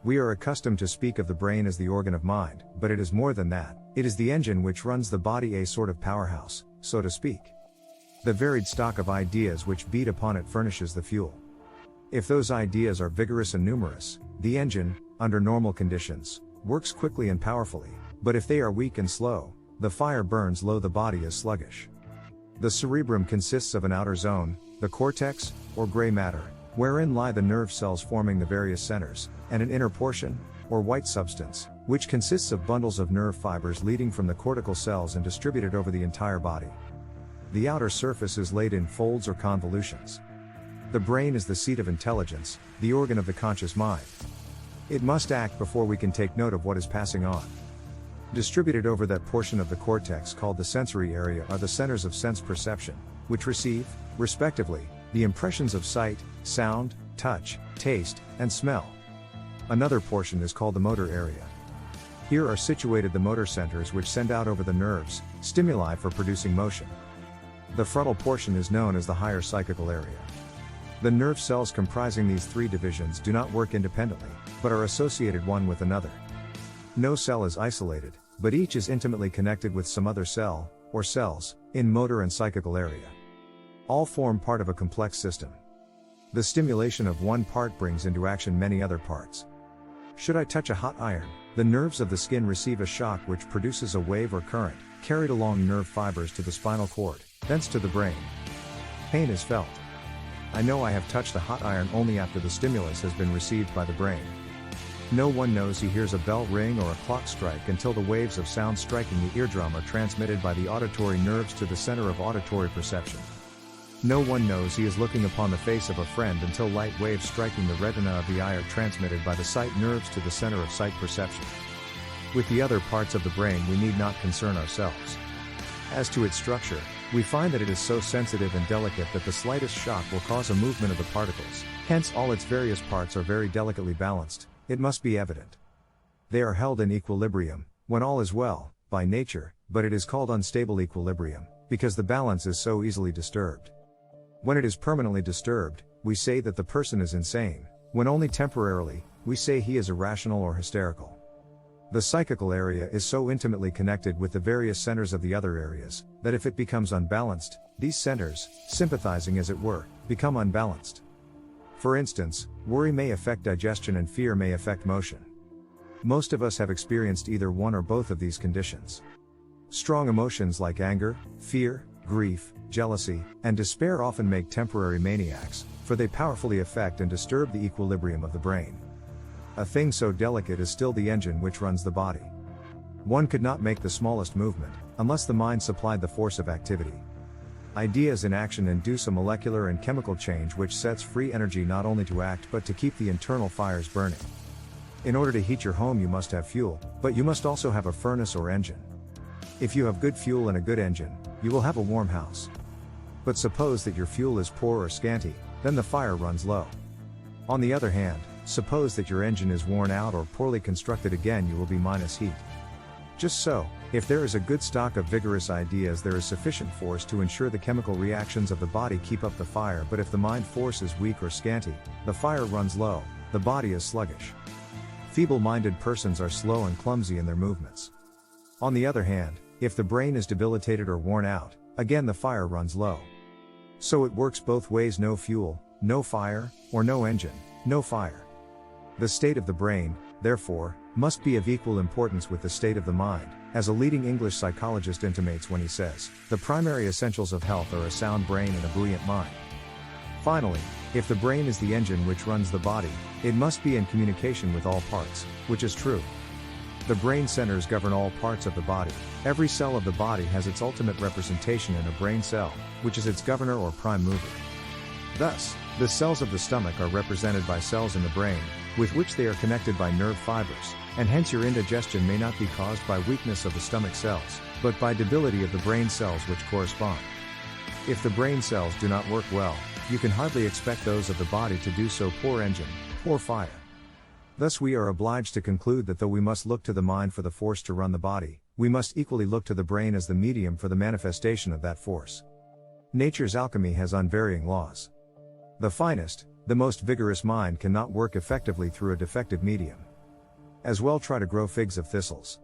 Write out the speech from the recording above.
We are accustomed to speak of the brain as the organ of mind, but it is more than that. It is the engine which runs the body, a sort of powerhouse, so to speak. The varied stock of ideas which beat upon it furnishes the fuel. If those ideas are vigorous and numerous, the engine, under normal conditions, works quickly and powerfully, but if they are weak and slow, the fire burns low, the body is sluggish. The cerebrum consists of an outer zone, the cortex, or gray matter, wherein lie the nerve cells forming the various centers, and an inner portion, or white substance, which consists of bundles of nerve fibers leading from the cortical cells and distributed over the entire body. The outer surface is laid in folds or convolutions. The brain is the seat of intelligence, the organ of the conscious mind. It must act before we can take note of what is passing on. Distributed over that portion of the cortex called the sensory area are the centers of sense perception, which receive, respectively, the impressions of sight, sound, touch, taste, and smell. Another portion is called the motor area. Here are situated the motor centers which send out over the nerves, stimuli for producing motion. The frontal portion is known as the higher psychical area. The nerve cells comprising these three divisions do not work independently, but are associated one with another. No cell is isolated, but each is intimately connected with some other cell, or cells, in motor and psychical area. All form part of a complex system. The stimulation of one part brings into action many other parts. Should I touch a hot iron, the nerves of the skin receive a shock which produces a wave or current, carried along nerve fibers to the spinal cord, thence to the brain. Pain is felt. I know I have touched a hot iron only after the stimulus has been received by the brain. No one knows he hears a bell ring or a clock strike until the waves of sound striking the eardrum are transmitted by the auditory nerves to the center of auditory perception. No one knows he is looking upon the face of a friend until light waves striking the retina of the eye are transmitted by the sight nerves to the center of sight perception. With the other parts of the brain we need not concern ourselves. As to its structure, we find that it is so sensitive and delicate that the slightest shock will cause a movement of the particles, hence all its various parts are very delicately balanced, it must be evident. They are held in equilibrium, when all is well, by nature, but it is called unstable equilibrium, because the balance is so easily disturbed. When it is permanently disturbed, we say that the person is insane. When only temporarily, we say he is irrational or hysterical. The psychical area is so intimately connected with the various centers of the other areas, that if it becomes unbalanced, these centers, sympathizing as it were, become unbalanced. For instance, worry may affect digestion and fear may affect motion. Most of us have experienced either one or both of these conditions. Strong emotions like anger, fear, grief, jealousy, and despair often make temporary maniacs, for they powerfully affect and disturb the equilibrium of the brain. A thing so delicate is still the engine which runs the body. One could not make the smallest movement, unless the mind supplied the force of activity. Ideas in action induce a molecular and chemical change which sets free energy not only to act but to keep the internal fires burning. In order to heat your home you must have fuel, but you must also have a furnace or engine. If you have good fuel and a good engine, you will have a warm house. But suppose that your fuel is poor or scanty, then the fire runs low. On the other hand, suppose that your engine is worn out or poorly constructed, again you will be minus heat. Just so, if there is a good stock of vigorous ideas there is sufficient force to ensure the chemical reactions of the body keep up the fire, but if the mind force is weak or scanty, the fire runs low, the body is sluggish. Feeble-minded persons are slow and clumsy in their movements. On the other hand, if the brain is debilitated or worn out, again the fire runs low. So it works both ways: no fuel, no fire, or no engine, no fire. The state of the brain, therefore, must be of equal importance with the state of the mind, as a leading English psychologist intimates when he says, "The primary essentials of health are a sound brain and a buoyant mind." Finally, if the brain is the engine which runs the body, it must be in communication with all parts, which is true. The brain centers govern all parts of the body. Every cell of the body has its ultimate representation in a brain cell, which is its governor or prime mover. Thus, the cells of the stomach are represented by cells in the brain, with which they are connected by nerve fibers, and hence your indigestion may not be caused by weakness of the stomach cells, but by debility of the brain cells which correspond. If the brain cells do not work well, you can hardly expect those of the body to do so. Poor engine, poor fire. Thus we are obliged to conclude that though we must look to the mind for the force to run the body, we must equally look to the brain as the medium for the manifestation of that force. Nature's alchemy has unvarying laws. The finest, the most vigorous mind cannot work effectively through a defective medium. As well try to grow figs of thistles.